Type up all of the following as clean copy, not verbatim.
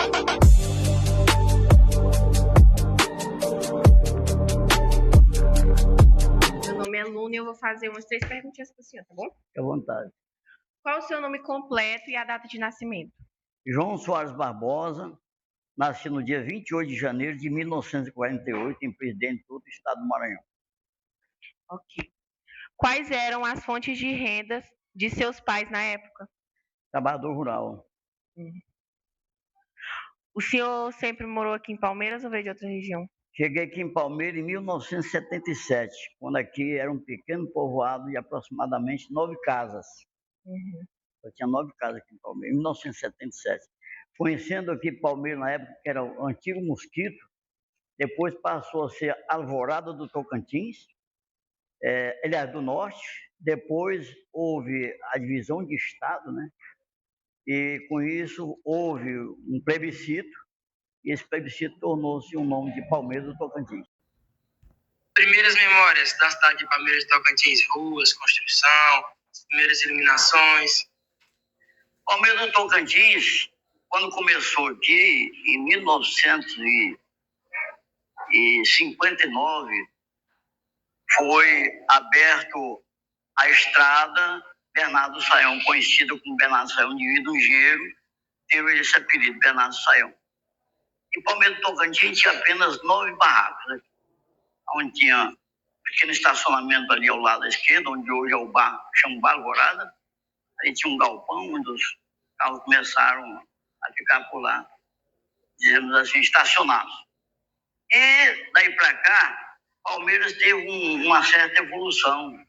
Meu nome é Luna e eu vou fazer umas 3 perguntinhas para o senhor, tá bom? Fique à vontade. Qual o seu nome completo e a data de nascimento? João Soares Barbosa, nasci no dia 28 de janeiro de 1948, em Presidente do Estado do Maranhão. Ok. Quais eram as fontes de rendas de seus pais na época? Trabalhador rural. O senhor sempre morou aqui em Palmeiras ou veio de outra região? Cheguei aqui em Palmeiras em 1977, quando aqui era um pequeno povoado de aproximadamente 9 casas. Eu tinha 9 casas aqui em Palmeiras, em 1977. Conhecendo aqui Palmeiras na época, que era o antigo Mosquito, depois passou a ser Alvorada do Tocantins, aliás, do Norte. Depois houve a divisão de estado, né? E com isso houve um plebiscito, e esse plebiscito tornou-se o nome de Palmeiras do Tocantins. Primeiras memórias da cidade de Palmeiras do Tocantins, ruas, construção, primeiras iluminações. Palmeiras do Tocantins, quando começou aqui, em 1959, foi aberto a estrada Bernardo Sayão, conhecida como Bernardo Sayão de Vidungeiro, teve esse apelido, Bernardo Sayão. Em Palmeiras do Tocantins tinha apenas 9 barracos, né? Onde tinha um pequeno estacionamento ali ao lado da esquerda, onde hoje é o bar, chama Bar Alvorada. Aí tinha um galpão onde os carros começaram a ficar por lá, dizemos assim, estacionados. E daí para cá, Palmeiras teve uma certa evolução.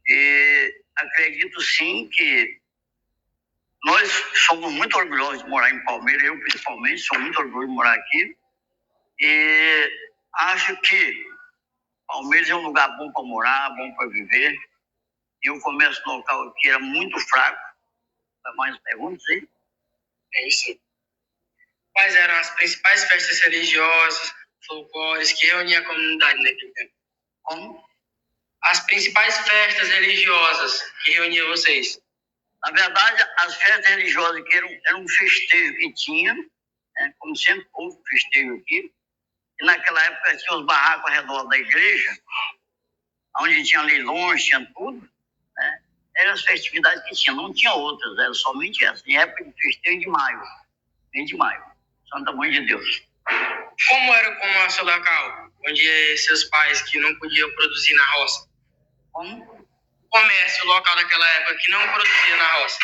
E acredito sim que nós somos muito orgulhosos de morar em Palmeiras, eu principalmente sou muito orgulhoso de morar aqui. E acho que Palmeiras é um lugar bom para morar, bom para viver. E o comércio local aqui era muito fraco. Mais perguntas aí? É isso. Quais eram as principais festas religiosas, folclóricas que reuniam a comunidade naquele tempo? Como? As principais festas religiosas que reuniam vocês. Na verdade, as festas religiosas que eram um festejo que tinha, né? Como sempre houve festejo aqui. E naquela época tinha os barracos ao redor da igreja, onde tinha leilões, tinha tudo, né? Eram as festividades que tinha, não tinha outras, era somente essa. Em época de festejo de maio, 20 de maio, Santa Mãe de Deus. Como era o comércio local, onde seus pais que não podiam produzir na roça? Como? O comércio local daquela época que não produzia na roça.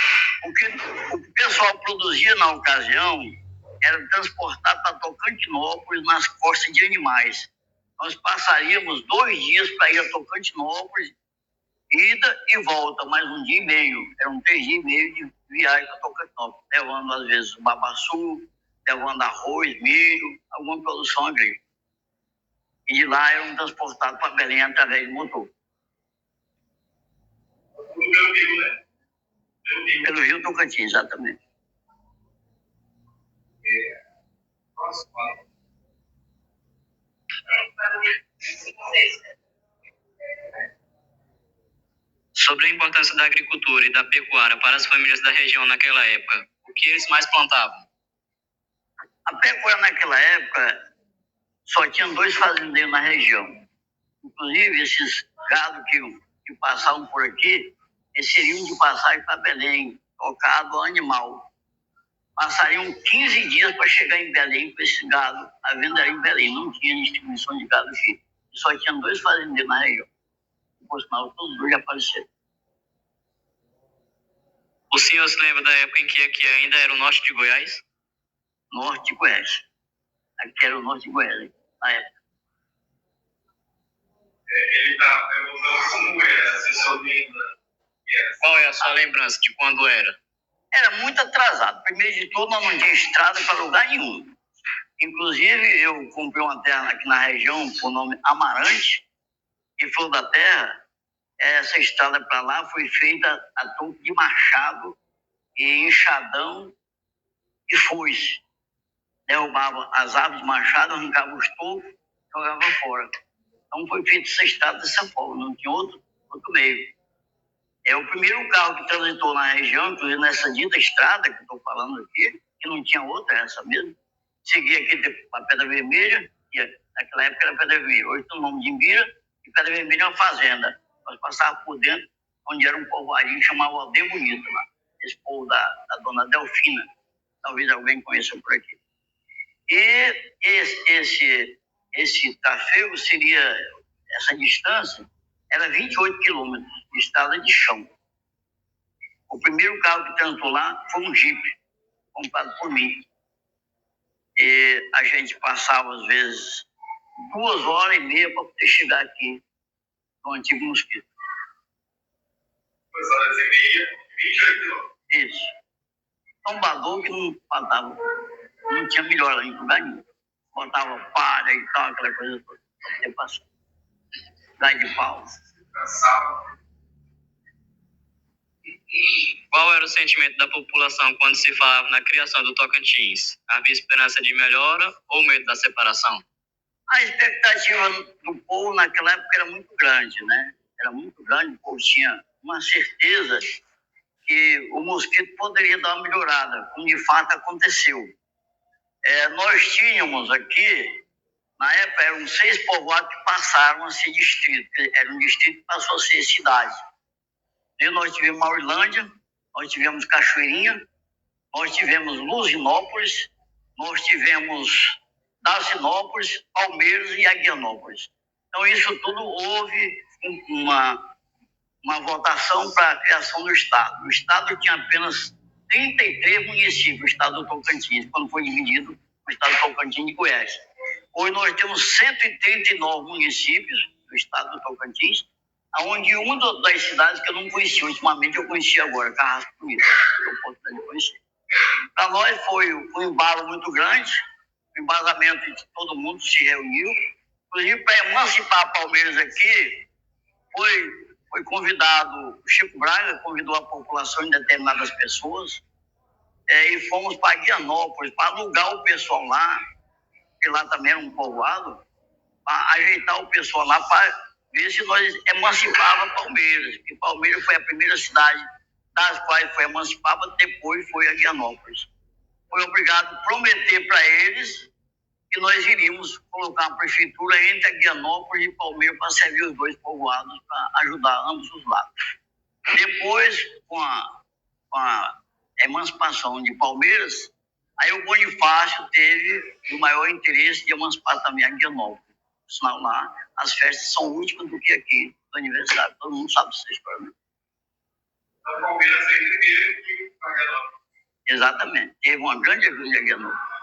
O que o pessoal produzia na ocasião era transportado para Tocantinópolis nas costas de animais. Nós passaríamos 2 dias para ir a Tocantinópolis, ida e volta, mais 1 dia e meio. Eram 3 dias e meio de viagem para Tocantinópolis, levando às vezes babaçu, levando arroz, milho, alguma produção agrícola. E de lá eram transportados para Belém através de motor. Pelo Rio, né? Pelo Rio Tocantins, exatamente. Sobre a importância da agricultura e da pecuária para as famílias da região naquela época, o que eles mais plantavam? A pecuária naquela época só tinha 2 fazendeiros na região. Inclusive, esses gados que passavam por aqui, eles seriam de passagem para Belém, tocado animal. Passariam 15 dias para chegar em Belém com esse gado. A venda era em Belém, não tinha distribuição de gado aqui. Só tinha 2 fazendeiros na região. Por sinal, todos 2 já apareceram. O senhor se lembra da época em que aqui ainda era o norte de Goiás? Norte de Goiás. Aqui era o norte de Goiás, na época. Ele está perguntando como era, se só lembra. Qual é a sua lembrança de quando era? Era muito atrasado. Primeiro de tudo, nós não tinha estrada para lugar nenhum. Inclusive, eu comprei uma terra aqui na região por nome Amarante, e Flor da Terra. Essa estrada para lá foi feita a toque de machado e enxadão e foice. Derrubava as árvores de machado, arrancava os tocos, jogava fora. Então foi feita essa estrada dessa forma, não tinha outro meio. É o primeiro carro que transitou na região, inclusive nessa dita estrada que eu estou falando aqui, que não tinha outra, essa mesmo. Segui aqui para Pedra Vermelha, que naquela época era Pedra Vermelha, hoje tem o nome de Imbira, e Pedra Vermelha é uma fazenda. Nós passávamos por dentro, onde era um povoadinho, chamava Aldeia Bonita, lá. Esse povo da dona Delfina, talvez alguém conheça por aqui. E esse trafego seria, essa distância, era 28 quilômetros de estrada de chão. O primeiro carro que transitou lá foi um Jeep, comprado por mim. E a gente passava, às vezes, 2h30 para poder chegar aqui no antigo Mosquito. 2h30, 28 quilômetros. Isso. Tombador que não faltava, não tinha melhor em lugar nenhum. Botava palha e tal, aquela coisa toda, para poder passar. Gás de pau. Cansava. Qual era o sentimento da população quando se falava na criação do Tocantins? Havia esperança de melhora ou medo da separação? A expectativa do povo naquela época era muito grande, né? Era muito grande, o povo tinha uma certeza que o Mosquito poderia dar uma melhorada, como de fato aconteceu. Nós tínhamos aqui, na época, eram 6 povoados que passaram a ser distrito, era um distrito que passou a ser cidade. E nós tivemos Maurilândia, nós tivemos Cachoeirinha, nós tivemos Luzinópolis, nós tivemos Dacinópolis, Palmeiras e Aguianópolis. Então, isso tudo houve uma votação para a criação do Estado. O Estado tinha apenas 33 municípios, o Estado do Tocantins, quando foi dividido o Estado do Tocantins e Goiás. Hoje nós temos 139 municípios do Estado do Tocantins, onde uma das cidades que eu não conhecia, ultimamente eu conheci agora, Carrasco Bonito, eu oportunidade de conhecer. Para nós foi um embalo muito grande, o embasamento de todo mundo se reuniu, inclusive para emancipar Palmeiras aqui, foi convidado, o Chico Braga convidou a população em determinadas pessoas, e fomos para Guianópolis, para alugar o pessoal lá, que lá também era um povoado, para ajeitar o pessoal lá, para ver se nós emancipava Palmeiras, porque Palmeiras foi a primeira cidade das quais foi emancipada, depois foi a Guianópolis. Foi obrigado a prometer para eles que nós iríamos colocar a prefeitura entre a Guianópolis e Palmeiras para servir os dois povoados, para ajudar ambos os lados. Depois, com a emancipação de Palmeiras, aí o Bonifácio teve o maior interesse de emancipar também a Guianópolis. Senão lá, as festas são últimas do que aqui, do aniversário. Todo mundo sabe dessa história, né? Então, Palmeiras foi primeiro que a Guianópolis. Exatamente. Teve uma grande ajuda de Guianópolis.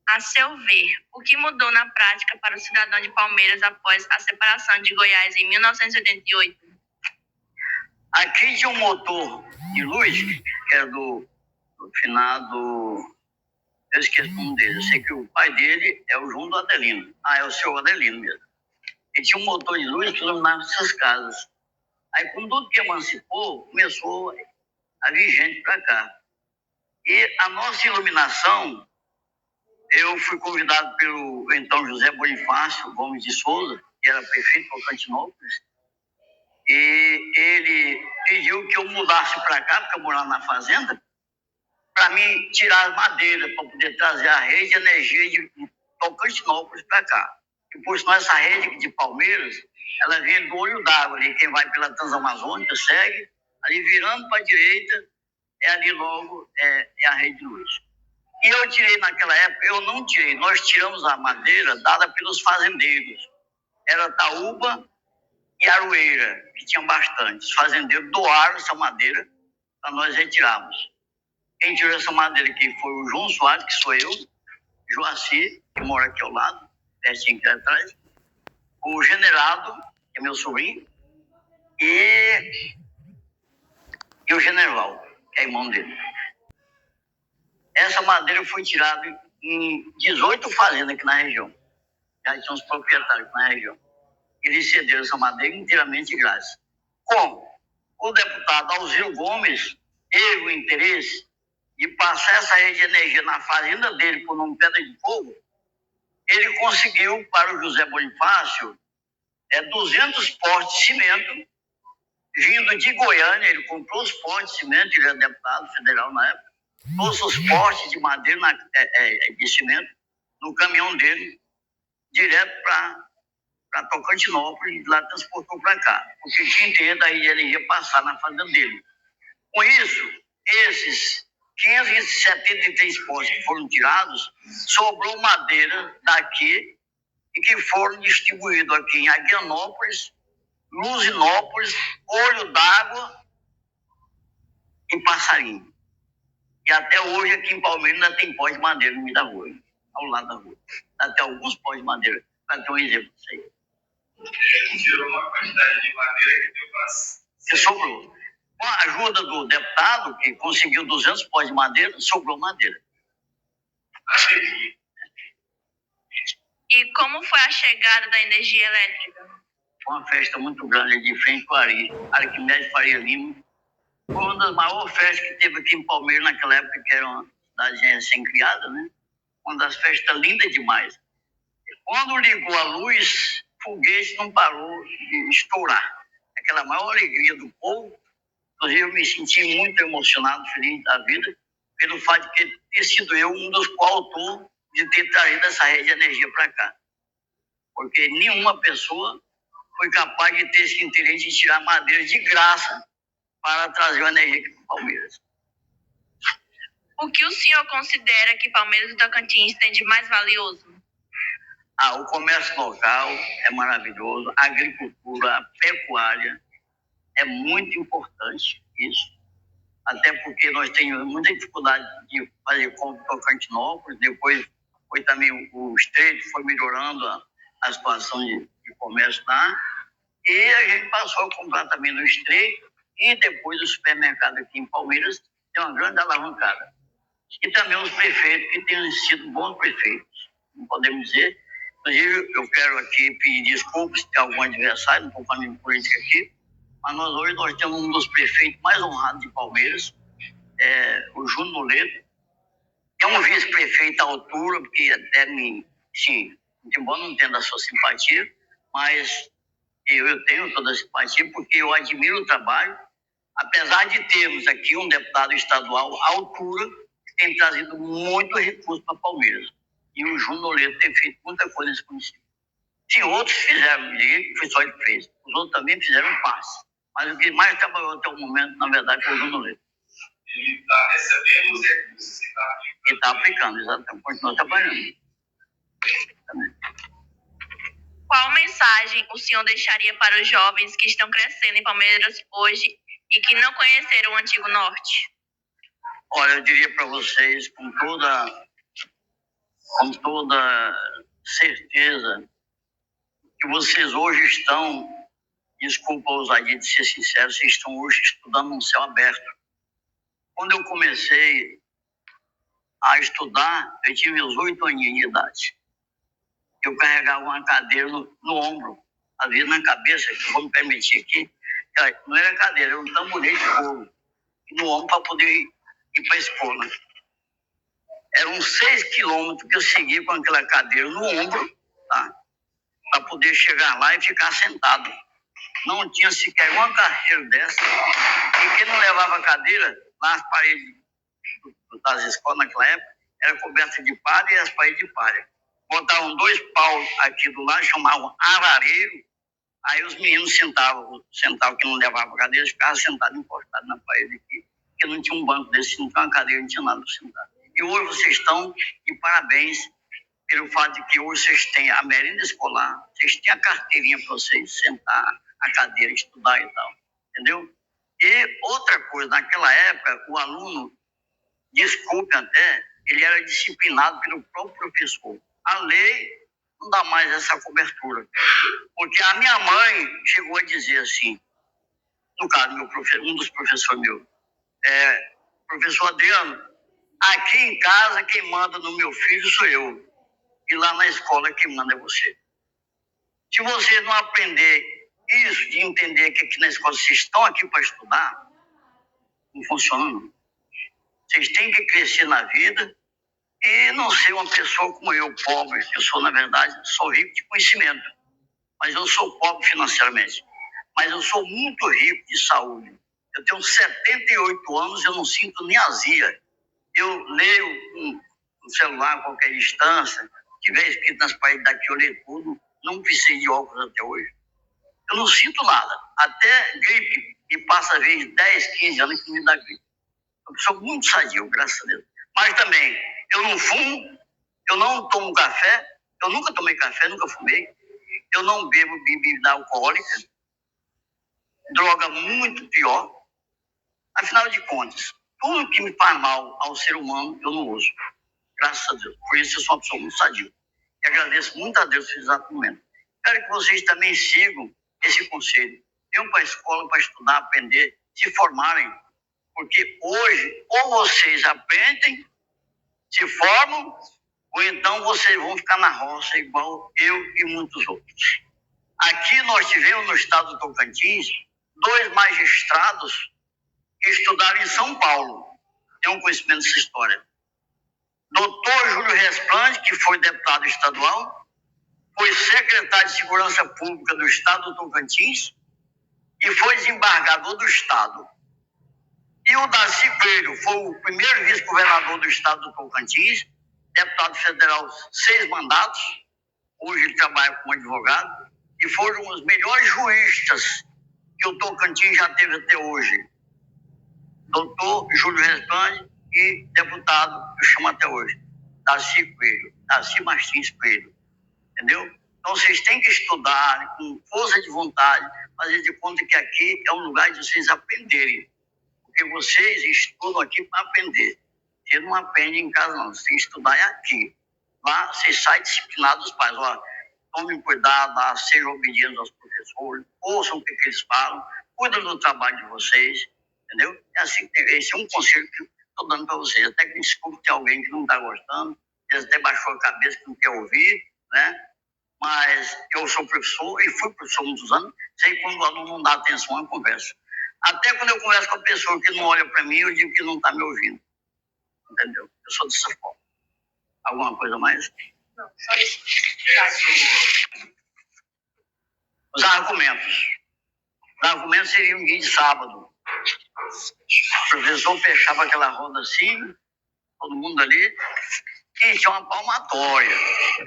A seu ver, o que mudou na prática para o cidadão de Palmeiras após a separação de Goiás em 1988? Aqui tinha um motor de luz, que era do finado, eu esqueci o nome dele, eu sei que o pai dele é o João do Adelino. É o seu Adelino mesmo. Ele tinha um motor de luz que iluminava essas casas. Aí, quando tudo que emancipou, começou a vir gente para cá. E a nossa iluminação, eu fui convidado pelo então José Bonifácio Gomes de Souza, que era prefeito de Tocantinópolis, e ele pediu que eu mudasse para cá, porque eu morava na fazenda, para mim tirar as madeiras, para poder trazer a rede de energia de Tocantinópolis para cá. E por isso, essa rede de Palmeiras, ela vem do olho d'água ali, quem vai pela Transamazônica segue, ali virando para a direita, ali logo é a rede de luz. E eu tirei naquela época, eu não tirei, nós tiramos a madeira dada pelos fazendeiros. Era taúba e aroeira, que tinham bastante. Os fazendeiros doaram essa madeira para nós retirarmos. Quem tirou essa madeira aqui foi o João Soares, que sou eu, Joaci, que mora aqui ao lado, pertinho aqui atrás, o Generado, que é meu sobrinho, e o General, que é irmão dele. Essa madeira foi tirada em 18 fazendas aqui na região. Já tinha uns proprietários aqui na região. eles cederam essa madeira inteiramente de graça. Como? O deputado Alziro Gomes teve o interesse de passar essa rede de energia na fazenda dele por um Pedra de Fogo. Ele conseguiu para o José Bonifácio 200 portes de cimento, vindo de Goiânia. Ele comprou os portes de cimento, ele era deputado federal na época, todos os portes de madeira de cimento no caminhão dele, direto para Tocantinópolis, e lá transportou para cá, porque tinha interesse da rede de energia passar na fazenda dele. Com isso, esses 573 postes que foram tirados, sobrou madeira daqui e que foram distribuídos aqui em Aguianópolis, Luzinópolis, Olho d'Água e Passarinho. E até hoje aqui em Palmeiras ainda tem pó de madeira no meio da rua, ao lado da rua. Até alguns pós de madeira, para ter um exemplo disso aí. Ele tirou uma quantidade de madeira que deu para... Que sobrou. Com a ajuda do deputado, que conseguiu 200 pós de madeira, sobrou madeira. E como foi a chegada da energia elétrica? Foi uma festa muito grande de frente para Arquimedes Faria Lima. Foi uma das maiores festas que teve aqui em Palmeiras naquela época, que era uma cidade recém-criada, né? Uma das festas lindas demais. Quando ligou a luz, o foguete não parou de estourar. Aquela maior alegria do povo. Inclusive, eu me senti muito emocionado, feliz da vida, pelo fato de ter sido eu um dos coautores de ter trazido essa rede de energia para cá. Porque nenhuma pessoa foi capaz de ter esse interesse de tirar madeira de graça para trazer a energia aqui para o Palmeiras. O que o senhor considera que Palmeiras e Tocantins têm de mais valioso? O comércio local é maravilhoso, a agricultura, a pecuária é muito importante isso. Até porque nós temos muita dificuldade de fazer compra em Tocantinópolis, depois foi também o estreito, foi melhorando a situação de comércio lá, e a gente passou a comprar também no estreito, e depois o supermercado aqui em Palmeiras tem uma grande alavancada. E também os prefeitos, que têm sido bons prefeitos, não podemos dizer. Inclusive, eu quero aqui pedir desculpas se tem algum adversário, não estou falando de política aqui, mas hoje nós temos um dos prefeitos mais honrados de Palmeiras, o Júnior Noleto. É um vice-prefeito à altura, porque até sim, embora não tenha a sua simpatia, mas eu tenho toda a simpatia, porque eu admiro o trabalho, apesar de termos aqui um deputado estadual à altura, que tem trazido muito recurso para Palmeiras. E o Júnior Noleto tem feito muita coisa nesse município. Sim, outros fizeram, ninguém que foi só ele que fez. Os outros também fizeram um passe. Mas o que mais trabalhou até o momento, na verdade, foi o Júnior Noleto. Ele está recebendo os recursos e está aplicando. Ele está aplicando, exatamente, continua trabalhando. Também. Qual mensagem o senhor deixaria para os jovens que estão crescendo em Palmeiras hoje e que não conheceram o Antigo Norte? Olha, eu diria para vocês, com toda certeza, que vocês hoje estão, desculpa a ousadia de ser sincero, vocês estão hoje estudando num céu aberto. Quando eu comecei a estudar, eu tinha meus 8 aninhos de idade. Eu carregava uma cadeira no ombro, às vezes na cabeça, que eu vou me permitir aqui. Não era cadeira, era um tamborete de couro no ombro para poder ir para a escola. Eram 6 quilômetros que eu segui com aquela cadeira no ombro, tá? Para poder chegar lá e ficar sentado. Não tinha sequer uma carreira dessa. E quem não levava a cadeira, nas paredes das escolas naquela época, era coberta de palha e as paredes de palha. Botavam 2 paus aqui do lado, chamavam arareiro. Aí os meninos sentavam que não levava a cadeira, ficavam sentados, encostados na parede aqui, porque não tinha um banco desse, não tinha uma cadeira, não tinha nada para sentar. E hoje vocês estão de parabéns pelo fato de que hoje vocês têm a merenda escolar, vocês têm a carteirinha para vocês sentar, a cadeira, estudar e tal, entendeu? E outra coisa, naquela época, o aluno, desculpe até, ele era disciplinado pelo próprio professor. A lei não dá mais essa cobertura. Porque a minha mãe chegou a dizer assim, no caso, um dos professores meus, professor Adriano, aqui em casa quem manda no meu filho sou eu. E lá na escola quem manda é você. Se vocês não aprender isso, de entender que aqui na escola vocês estão aqui para estudar, não funciona não. Vocês têm que crescer na vida e não ser uma pessoa como eu, pobre. Eu sou, na verdade, sou rico de conhecimento, mas eu sou pobre financeiramente. Mas eu sou muito rico de saúde. Eu tenho 78 anos, eu não sinto nem azia. Eu leio no celular a qualquer distância, se tiver escrito nas paredes daqui, eu leio tudo. Não precisei de óculos até hoje. Eu não sinto nada. Até gripe, e passa às vezes 10, 15 anos que me dá gripe. Eu sou muito sadio, graças a Deus. Mas também, eu não fumo, eu não tomo café, eu nunca tomei café, nunca fumei. Eu não bebo bebida alcoólica, droga muito pior. Afinal de contas, tudo que me faz mal ao ser humano, eu não uso. Graças a Deus. Por isso eu sou uma pessoa muito sadia. E agradeço muito a Deus nesse exato momento. Quero que vocês também sigam esse conselho. Venham para a escola para estudar, aprender, se formarem. Porque hoje, ou vocês aprendem, se formam, ou então vocês vão ficar na roça igual eu e muitos outros. Aqui nós tivemos no estado do Tocantins 2 magistrados que estudaram em São Paulo. Tem um conhecimento dessa história. Doutor Júlio Resplante, que foi deputado estadual, foi secretário de Segurança Pública do estado do Tocantins e foi desembargador do estado. E o Darcy Coelho foi o primeiro vice-governador do estado do Tocantins, deputado federal 6 mandatos, hoje ele trabalha como advogado, e foram os melhores juristas que o Tocantins já teve até hoje. Doutor Júlio Resplante e deputado, eu chamo até hoje, Darcy Coelho, Darcy Martins Coelho, entendeu? Então vocês têm que estudar com força de vontade, fazer de conta que aqui é um lugar de vocês aprenderem. Porque vocês estudam aqui para aprender. Vocês não aprendem em casa, não. Vocês têm que estudar aqui. Lá, vocês saem disciplinados dos pais. Ó, tomem cuidado lá, sejam obedientes aos professores, ouçam o que eles falam, cuidem do trabalho de vocês, entendeu? É assim, esse é um conselho que eu estou dando para vocês. Até que me desculpe ter alguém que não está gostando, que até baixou a cabeça, que não quer ouvir, né? Mas eu sou professor e fui professor há muitos anos. Sei quando o aluno não dá atenção, eu converso. Até quando eu converso com a pessoa que não olha para mim, eu digo que não está me ouvindo. Entendeu? Eu sou dessa forma. Alguma coisa mais? Não, só isso. Os argumentos. Os argumentos seriam um dia de sábado. O professor fechava aquela roda assim, todo mundo ali, e tinha uma palmatória.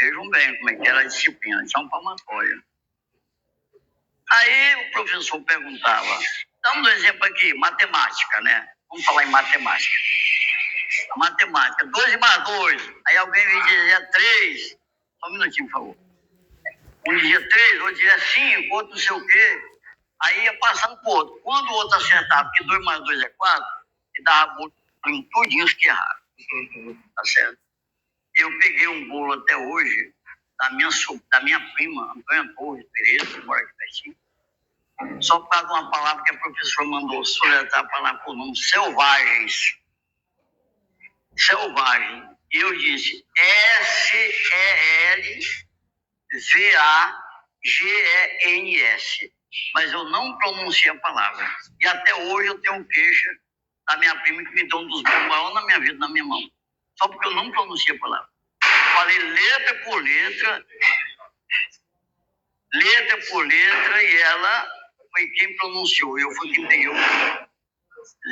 Vejam bem como é que era a disciplina. Tinha uma palmatória. Aí o professor perguntava, dá um exemplo aqui, matemática, né? Vamos falar em matemática. A matemática, 2 mais 2. Aí alguém me dizia 3. Só um minutinho, por favor. Um dizia 3, outro dizia 5, outro não sei o quê. Aí ia passando pro outro. Quando o outro acertava, porque 2 mais 2 é 4, ele dava bolo em tudinhos que erraram. Tá certo? Eu peguei um bolo até hoje da minha prima, Antônia Torres Pereira, que mora aqui pertinho. Só por causa de uma palavra que a professora mandou soletrar a palavra por nome, selvagens. Selvagem. E eu disse SELVAGENS. Mas eu não pronunciei a palavra. E até hoje eu tenho queixa da minha prima que me deu um dos bolos maiores na minha vida, na minha mão. Só porque eu não pronunciei a palavra. Falei letra por letra, e ela foi quem pronunciou. Eu fui quem peguei o bolo.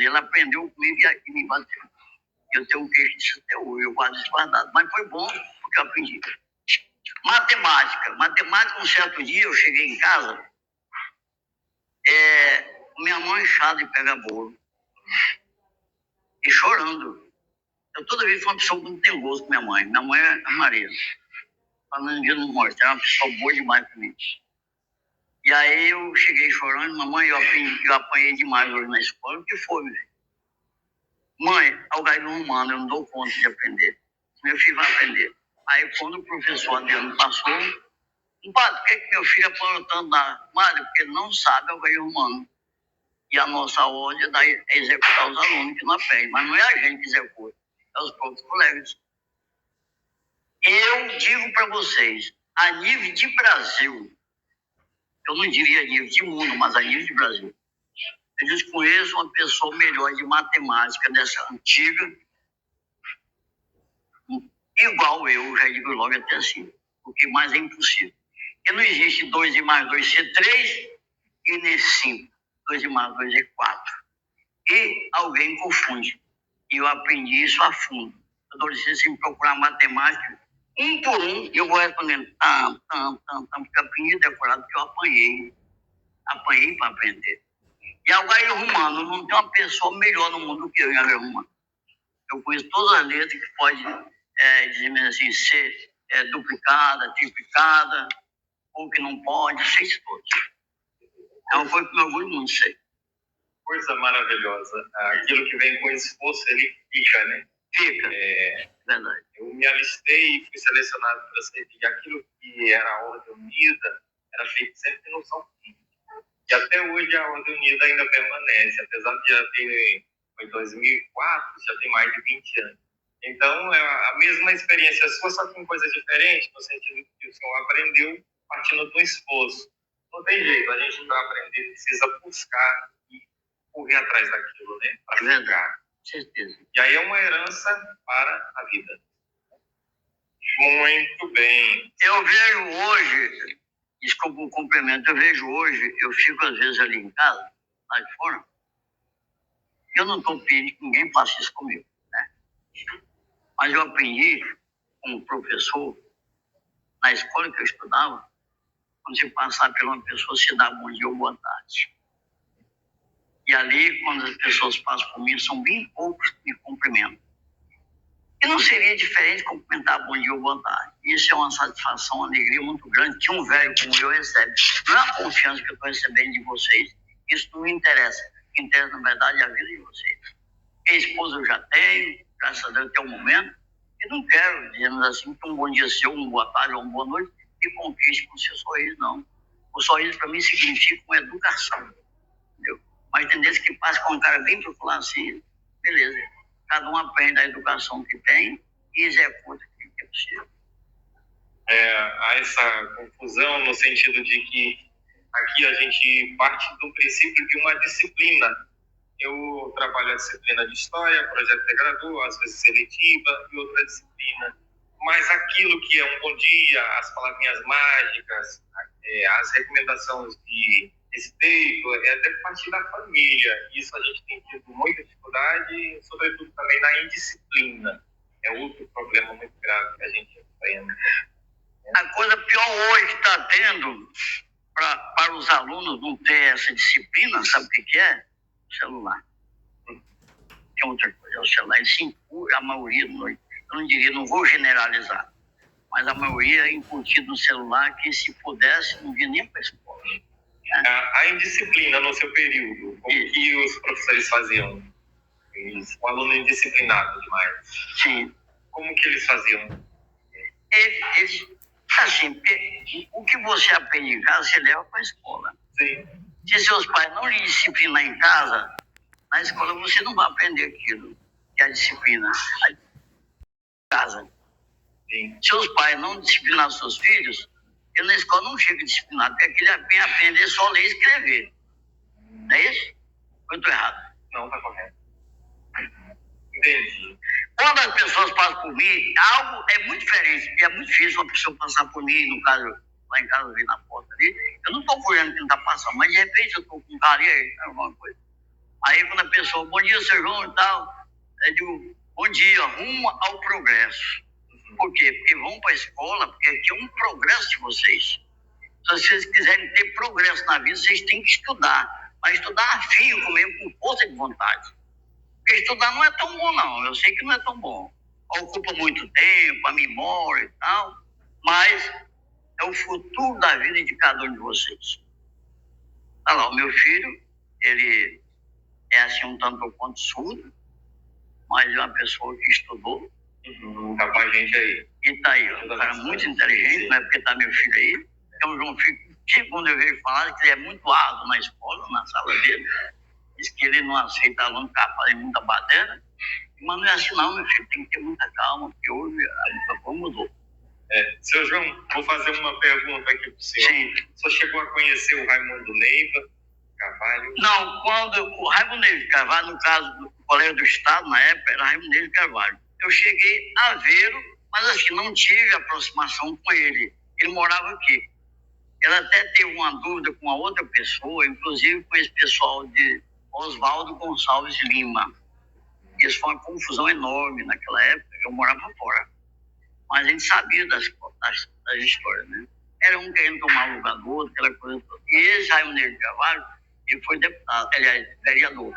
Ela aprendeu comigo e me bateu. Eu tenho um queijo disso até hoje, eu guardo isso guardado. Mas foi bom, porque eu aprendi. Matemática, um certo dia eu cheguei em casa, minha mão inchada de pegar bolo. E chorando. Eu toda vez fui uma pessoa que não tem gosto com minha mãe. Minha mãe é a Maria. Falando de não mostra, é uma pessoa boa demais para mim. E aí eu cheguei chorando, mamãe, eu apanhei demais hoje na escola. O que foi, meu filho? Mãe, algarismo humano, eu não dou conta de aprender. Meu filho vai aprender. Aí quando o professor Adriano passou, padre, por que meu filho apanhou tanto na madre? Porque ele não sabe algarismo humano. E a nossa ordem é executar os alunos que não aprendem. Mas não é a gente que executa, é os próprios colegas. Eu digo para vocês, a nível de Brasil, eu não diria a nível de mundo, mas a nível de Brasil. Eu desconheço uma pessoa melhor de matemática dessa antiga, igual eu, já digo logo até assim, porque mais é impossível. Porque não existe 2 e mais 2 ser 3 e nem 5. 2 e mais 2 é 4. E alguém confunde. E eu aprendi isso a fundo. Eu dou licença em procurar matemática, um por um, eu vou respondendo porque eu aprendi decorado, porque eu apanhei para aprender. E algarismo romano, não tem uma pessoa melhor no mundo do que eu em algarismo romano. Eu conheço todas as letras que pode, dizer assim, ser duplicada, triplicada, ou que não pode, sei de todos. É uma coisa que eu orgulho muito, sei. Coisa maravilhosa. Aquilo que vem com esforço, ele fica, né? Fica, verdade. Eu me alistei e fui selecionado para servir. Aquilo que era a Ordem Unida era feito sempre no São Fim. E até hoje a Ordem Unida ainda permanece, apesar de já ter, foi 2004, já tem mais de 20 anos. Então, é a mesma experiência sua, só que em coisas diferentes, no sentido que o senhor aprendeu partindo do esforço. Não tem jeito, a gente para aprender precisa buscar e correr atrás daquilo, né? Para ficar. Certeza. E aí é uma herança para a vida. Muito bem. Eu vejo hoje, desculpa o complemento, eu vejo hoje, eu fico às vezes ali em casa, lá de fora, eu não estou pedindo que ninguém faça isso comigo, né? Mas eu aprendi com um professor, na escola que eu estudava, quando você passar por uma pessoa, se dá bom dia ou boa tarde. E ali, quando as pessoas passam por mim, são bem poucos que me cumprimentam. E não seria diferente cumprimentar bom dia ou boa tarde. Isso é uma satisfação, uma alegria muito grande que um velho como eu recebe. Não é a confiança que eu estou recebendo de vocês. Isso não me interessa. O que interessa, na verdade, é a vida de vocês. Porque a esposa eu já tenho, graças a Deus, até o momento. E não quero, dizemos assim, que um bom dia seu, uma boa tarde ou uma boa noite, me conquiste com o seu sorriso, não. O sorriso, para mim, significa uma educação. Entendeu? Mas tem vezes que passa com um cara bem para falar assim, beleza. Cada um aprende a educação que tem e executa o que é possível. Há essa confusão no sentido de que aqui a gente parte do princípio de uma disciplina. Eu trabalho a disciplina de História, projeto integrador, às vezes seletiva e outra disciplina. Mas aquilo que é um bom dia, as palavrinhas mágicas, as recomendações de respeito, é até partir da família. Isso a gente tem tido muita dificuldade, sobretudo também na indisciplina. É outro problema muito grave que a gente enfrenta. A coisa pior hoje que está tendo para os alunos não ter essa disciplina, sabe o que é? O celular. Tem outra coisa, o celular. Ele se incute, a maioria, eu não diria, não vou generalizar, mas a maioria é incutido no celular que se pudesse não vinha nem para a escola. A indisciplina no seu período, o que os professores faziam? O aluno indisciplinado demais. Sim. Como que eles faziam? Eles, assim, o que você aprende em casa, você leva para a escola. Sim. Se seus pais não lhe disciplinar em casa, na escola você não vai aprender aquilo, que é a disciplina. Em casa. Sim. Se os pais não disciplinar seus filhos, ele na escola não fica disciplinado, porque aquele vem aprender só ler e escrever. Não é isso? Ou eu estou errado? Não, está correto. Entendi. Quando as pessoas passam por mim, algo é muito diferente. E é muito difícil uma pessoa passar por mim, no caso, lá em casa, ali na porta ali. Eu não estou correndo quem está passando, mas de repente eu estou com um cara aí, alguma coisa. Aí quando a pessoa, bom dia, seu João e tal, eu digo, bom dia, rumo ao progresso. Por quê? Porque vão para a escola, porque aqui é um progresso de vocês. Se vocês quiserem ter progresso na vida, vocês têm que estudar. Mas estudar a fio, mesmo, com força de vontade. Porque estudar não é tão bom, não. Eu sei que não é tão bom. Ocupa muito tempo, a memória e tal. Mas é o futuro da vida de cada um de vocês. Tá lá, o meu filho, ele é assim um tanto ou quanto surdo, mas é uma pessoa que estudou. Tá com a gente aí. E tá aí, um cara muito inteligente, não é porque tá meu filho aí. É um João Filho, que quando eu vejo falar que ele é muito árduo na escola, na sala dele, diz que ele não aceita aluno que tá fazendo muita baderna. Mas não é assim não, meu filho, tem que ter muita calma, porque hoje a coisa mudou. Seu João, vou fazer uma pergunta aqui para o senhor. Sim. O senhor chegou a conhecer o Raimundo Neiva Carvalho? Não, quando o Raimundo Neiva Carvalho, no caso do Colégio do Estado, na época, era Raimundo Neiva Carvalho. Eu cheguei a vê-lo, mas assim, não tive aproximação com ele. Ele morava aqui. Ele até teve uma dúvida com uma outra pessoa, inclusive com esse pessoal de Oswaldo Gonçalves Lima. Isso foi uma confusão enorme naquela época, eu morava fora. Mas a gente sabia das histórias, né? Era um querendo tomar o lugar do outro, aquela coisa toda. E esse Raimundo Neiva Carvalho, ele foi deputado, aliás, vereador.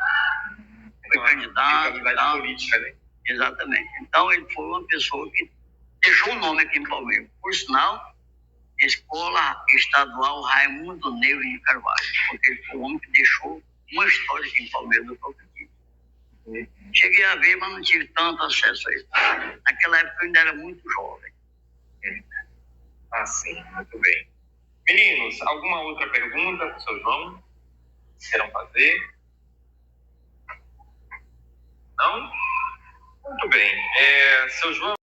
Foi candidato. Política, né? Exatamente. Então, ele foi uma pessoa que deixou o nome aqui em Palmeiras. Por sinal, Escola Estadual Raimundo Neiva de Carvalho, porque ele foi o homem que deixou uma história aqui em Palmeiras do Tocantins. Cheguei a ver, mas não tive tanto acesso a isso. Naquela época eu ainda era muito jovem. Ah, sim, muito bem. Meninos, alguma outra pergunta para o seu João? Queiram fazer? Não? Muito bem. Seu João.